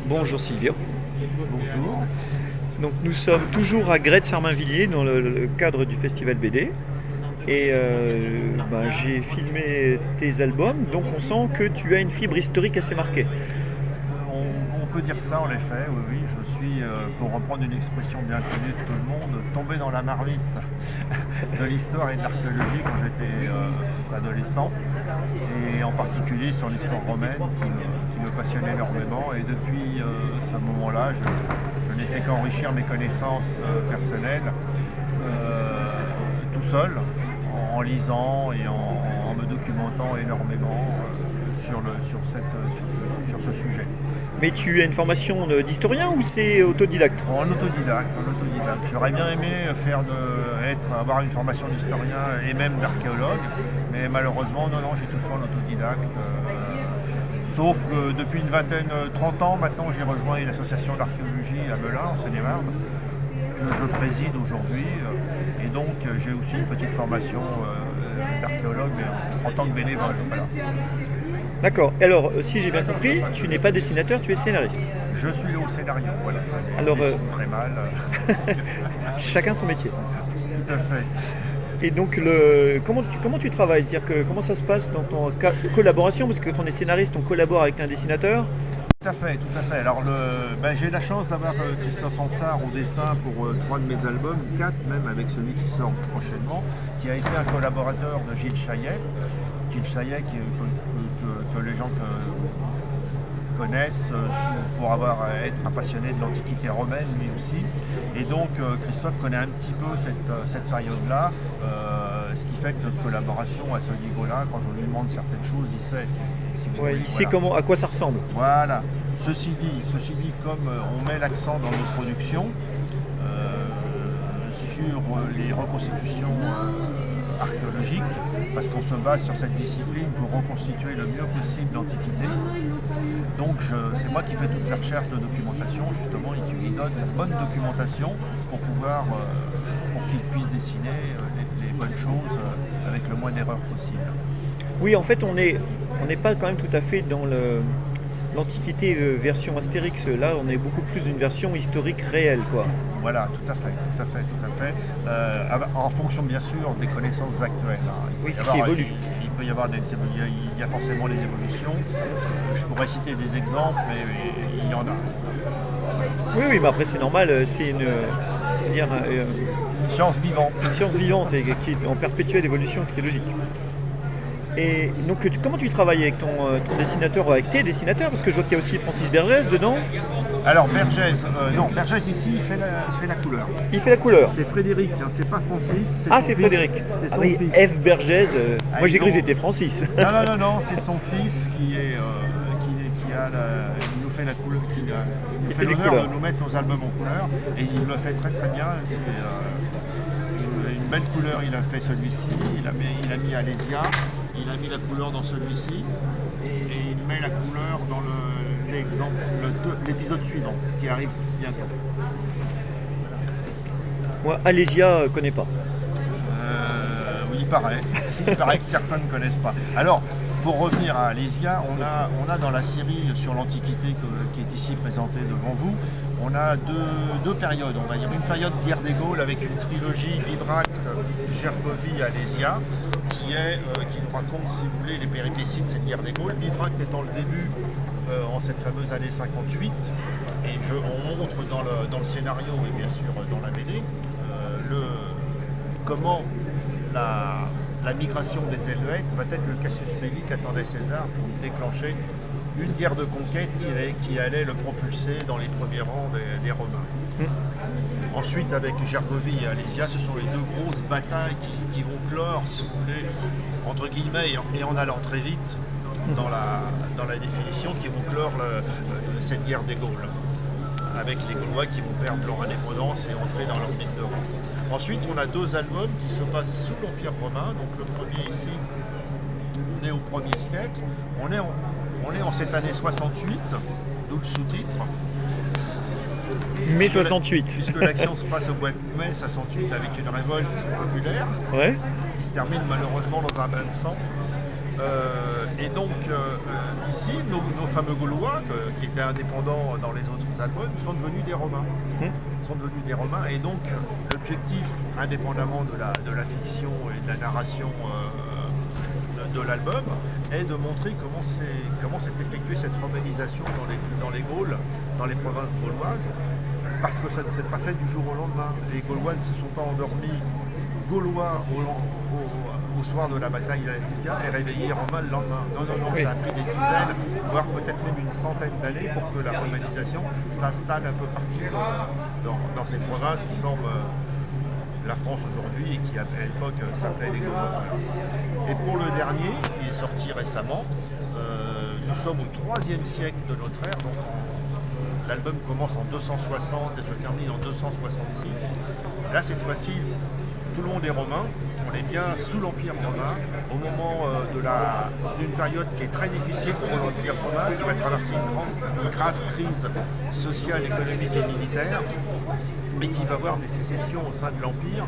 Bonjour Sylvia. Bonjour. Donc nous sommes toujours à Gretz-Armainvilliers dans le cadre du festival BD. Et j'ai filmé tes albums, donc on sent que tu as une fibre historique assez marquée. On peut dire ça en effet, oui, oui. Je suis, pour reprendre une expression bien connue de tout le monde, tombé dans la marmite de l'histoire et de l'archéologie quand j'étais adolescent, et en particulier sur l'histoire romaine qui me passionnait énormément. Et depuis ce moment-là, je n'ai fait qu'enrichir mes connaissances personnelles tout seul, en lisant et en me documentant énormément sur ce sujet. Mais tu as une formation d'historien ou c'est autodidacte? En autodidacte, J'aurais bien aimé avoir une formation d'historien et même d'archéologue, mais malheureusement, non, j'ai tout fait en autodidacte. Sauf que depuis une vingtaine, 30 ans maintenant, j'ai rejoint une association d'archéologie à Melun, en Seine-et-Marne, que je préside aujourd'hui. Et donc, j'ai aussi une petite formation d'archéologue, mais en tant que bénévole. Voilà. D'accord. Alors, si j'ai bien compris, tu n'es pas dessinateur, tu es scénariste. Je suis au scénario, voilà. Alors, Je dessine très mal. chacun son métier. Tout à fait. Et donc, comment tu travailles? C'est-à-dire comment ça se passe dans ton collaboration? Parce que quand on est scénariste, on collabore avec un dessinateur. Tout à fait, tout à fait. Alors, j'ai la chance d'avoir Christophe Ansart au dessin pour 3 de mes albums, 4 même avec celui qui sort prochainement, qui a été un collaborateur de Gilles Chaillet. Gilles Chaillet, que les gens connaissent pour être un passionné de l'Antiquité romaine lui aussi. Et donc Christophe connaît un petit peu cette période-là, ce qui fait que notre collaboration à ce niveau-là, quand je lui demande certaines choses, il sait. Si vous Ouais, voulez, il sait à quoi ça ressemble. Voilà. Ceci dit, comme on met l'accent dans nos productions sur les reconstitutions archéologiques, parce qu'on se base sur cette discipline pour reconstituer le mieux possible l'Antiquité. Donc c'est moi qui fais toute la recherche de documentation, justement, et qui lui donne une bonne documentation pour qu'il puisse dessiner les bonnes choses avec le moins d'erreurs possible. Oui, en fait, on n'est pas quand même tout à fait dans l'Antiquité version Astérix. Là, on est beaucoup plus une version historique réelle, quoi. Voilà, tout à fait. En fonction bien sûr des connaissances actuelles. Oui, ce qui évolue. Il peut y avoir il y a forcément des évolutions. Je pourrais citer des exemples, mais il y en a. Oui, mais après c'est normal, c'est Une science vivante. une science vivante et qui est en perpétuelle évolution, ce qui est logique. Et donc, comment tu travailles avec ton dessinateur, avec tes dessinateurs? Parce que je vois qu'il y a aussi Francis Bergès dedans. Alors Bergès ici il fait la couleur. Il fait la couleur. C'est Frédéric, hein, c'est pas Francis. Ah, c'est Frédéric. C'est Ah son oui, fils. F. Bergès. Moi j'ai cru que Ils ont- c'était Francis. Non, c'est son fils il nous fait la couleur, il nous Il fait fait les l'honneur couleurs. de nous mettre nos albums en couleur, et il le fait très très bien. C'est une belle couleur, il a fait celui-ci, il a mis Alésia, il a mis la couleur dans celui-ci, et il met la couleur dans l'épisode suivant, qui arrive bientôt. Moi, Alésia, connais pas. Oui, il paraît. Il paraît que certains ne connaissent pas. Alors, pour revenir à Alésia, on a dans la série sur l'Antiquité qui est ici présentée devant vous, on a deux périodes. On va dire une période guerre des Gaules avec une trilogie Bibracte, Gergovie, Alésia, qui nous raconte, si vous voulez, les péripéties de cette guerre des Gaules. Bibracte étant le début en cette fameuse année 58, et on montre dans le scénario et bien sûr dans la BD comment la migration des Helvètes va être le casus belli qu'attendait César pour déclencher une guerre de conquête qui allait le propulser dans les premiers rangs des Romains. Ensuite, avec Gergovie et Alésia, ce sont les deux grosses batailles qui vont clore, si vous voulez, entre guillemets, et en allant très vite dans la définition, qui vont clore cette guerre des Gaules, avec les Gaulois qui vont perdre leur indépendance et entrer dans leur mythe de rang. Ensuite, on a 2 albums qui se passent sous l'Empire romain. Donc le premier ici, on est au 1er siècle. On est en cette année 68, d'où le sous-titre. Mai 68. Puisque l'action se passe au mois de mai 68 avec une révolte populaire Ouais. qui se termine malheureusement dans un bain de sang. Et donc, ici, nos fameux Gaulois, qui étaient indépendants dans les autres albums, sont devenus des Romains. Sont devenus des Romains. Et donc, l'objectif, indépendamment de la fiction et de la narration de l'album, est de montrer comment s'est effectuée cette romanisation dans les Gaules, dans les provinces gauloises, parce que ça ne s'est pas fait du jour au lendemain. Les Gaulois ne se sont pas endormis Gaulois au soir de la bataille d'Avisca et réveillés Romains le lendemain. Non, oui. Ça a pris des dizaines, voire peut-être même une centaine d'années pour que la romanisation s'installe un peu partout dans ces provinces qui forment la France aujourd'hui et qui à l'époque s'appelait les Gaulois. Et pour le dernier, qui est sorti récemment, nous sommes au IIIe siècle de notre ère, donc l'album commence en 260 et se termine en 266. Là, cette fois-ci, tout le monde est romain, on est bien sous l'Empire romain, au moment d'une période qui est très difficile pour l'Empire romain, qui va traverser une grave crise sociale, économique et militaire, et qui va avoir des sécessions au sein de l'Empire.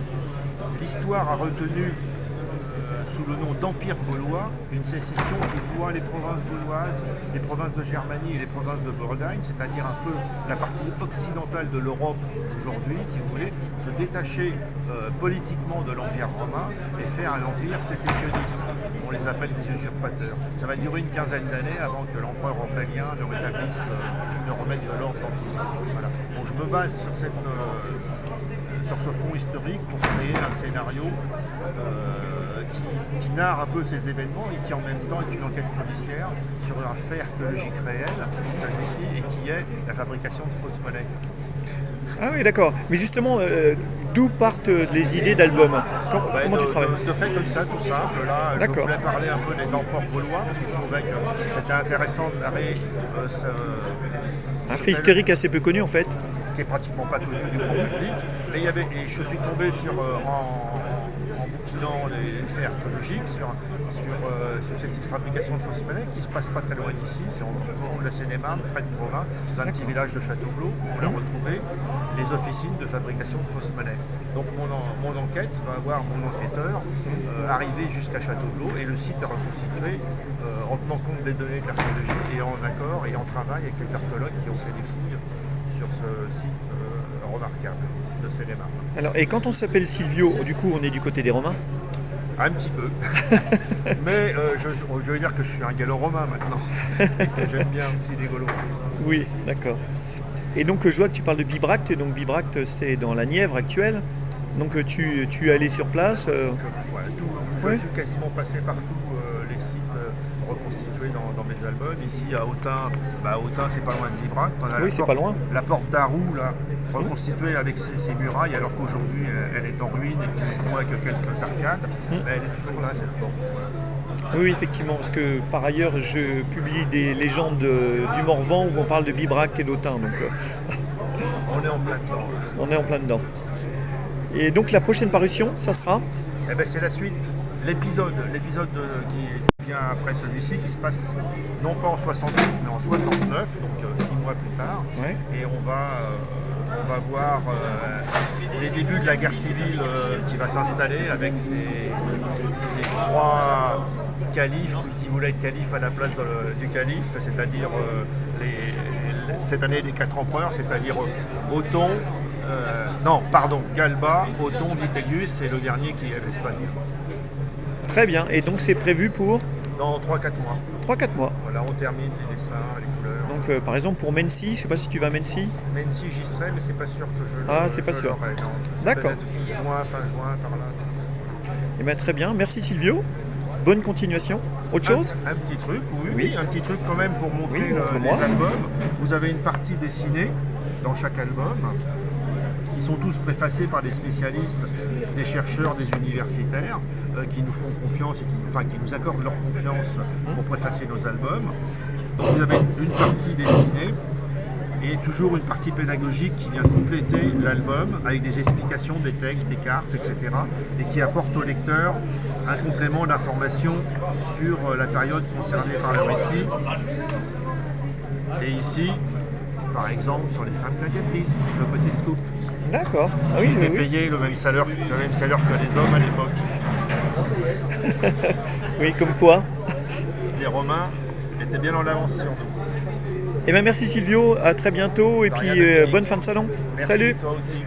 L'histoire a retenu sous le nom d'Empire gaulois, une sécession qui voit les provinces gauloises, les provinces de Germanie et les provinces de Bretagne, c'est-à-dire un peu la partie occidentale de l'Europe aujourd'hui, si vous voulez, se détacher politiquement de l'Empire romain et faire un empire sécessionniste. On les appelle des usurpateurs. Ça va durer une quinzaine d'années avant que l'empereur Aurélien ne remette de l'ordre dans tout ça. Voilà. Donc je me base sur ce fond historique pour créer un scénario qui narre un peu ces événements et qui en même temps est une enquête policière sur un fait archéologique réel, celui-ci, et qui est la fabrication de fausses monnaies. Ah oui, d'accord. Mais justement, d'où partent les idées d'album? Comment tu travailles? De fait comme ça, tout simple. Là, je voulais parler un peu des empereurs gaulois, parce que je trouvais que c'était intéressant de narrer un fait historique assez peu connu en fait. Qui est pratiquement pas connu du grand public. Et je suis tombé en bouquinant les faits archéologiques sur cette fabrication de fausses monnaies qui se passe pas très loin d'ici, c'est au fond de la Seine-et-Marne, près de Provins, dans un petit village de Châteaubleau, où on a retrouvé les officines de fabrication de fausses monnaies. Donc mon enquête va avoir mon enquêteur arriver jusqu'à Châteaubleau et le site est reconstitué en tenant compte des données de l'archéologie et en accord et en travail avec les archéologues qui ont fait des fouilles sur ce site remarquable de Seine-et-Marne. Alors, et quand on s'appelle Silvio, du coup, on est du côté des Romains? Un petit peu. Mais je veux dire que je suis un gallo-romain maintenant. Et que j'aime bien aussi les Gaulois. Oui, d'accord. Et donc, je vois que tu parles de Bibracte. Et donc, Bibracte, c'est dans la Nièvre actuelle. Donc, tu es allé sur place Je suis quasiment passé partout les sites reconstitués dans mes albums. Ici à Autun, Autun c'est pas loin de Bibracte. Oui, c'est pas loin. La porte d'Arroux, là, reconstituée avec ses murailles, alors qu'aujourd'hui elle est en ruine et qu'il ne voit que quelques arcades. Mais elle est toujours là, cette porte. Oui, effectivement, parce que par ailleurs, je publie des légendes du Morvan où on parle de Bibracte et d'Autun. Donc, on est en plein dedans. On est en plein dedans. Et donc la prochaine parution, ça sera? C'est la suite, l'épisode qui vient après celui-ci, qui se passe non pas en 68 mais en 69, donc 6 mois plus tard. Ouais. Et on va voir les débuts de la guerre civile qui va s'installer avec ces 3 califes qui voulaient être califes à la place du calife, c'est-à-dire cette année des 4 empereurs, c'est-à-dire Othon, Galba, Othon, Vitellius et le dernier qui est Vespasien. Très bien, et donc c'est prévu pour? Dans 3-4 mois. 3-4 mois. Voilà, on termine les dessins, les couleurs. Donc par exemple pour Mency, je ne sais pas si tu vas à Mency. Mency j'y serai, mais c'est pas sûr que je l'aurai. Ah, c'est pas sûr. D'accord. Fin juin, par là. Eh bien, très bien, merci Silvio. Bonne continuation. Autre chose? Un petit truc, oui, un petit truc quand même pour montrer les albums. Vous avez une partie dessinée dans chaque album. Ils sont tous préfacés par des spécialistes, des chercheurs, des universitaires qui nous font confiance et qui nous accordent leur confiance pour préfacer nos albums. Donc vous avez une partie dessinée et toujours une partie pédagogique qui vient compléter l'album avec des explications, des textes, des cartes, etc. et qui apporte au lecteur un complément d'information sur la période concernée par le récit. Et ici, par exemple, sur les femmes gladiatrices, le petit scoop. D'accord. Qui était payé le même salaire que les hommes à l'époque. Oui, comme quoi. Romains étaient bien en avance sur nous. Eh bien merci Silvio, à très bientôt et De puis rien, Dominique. bonne fin de salon. Merci, Salut. toi aussi.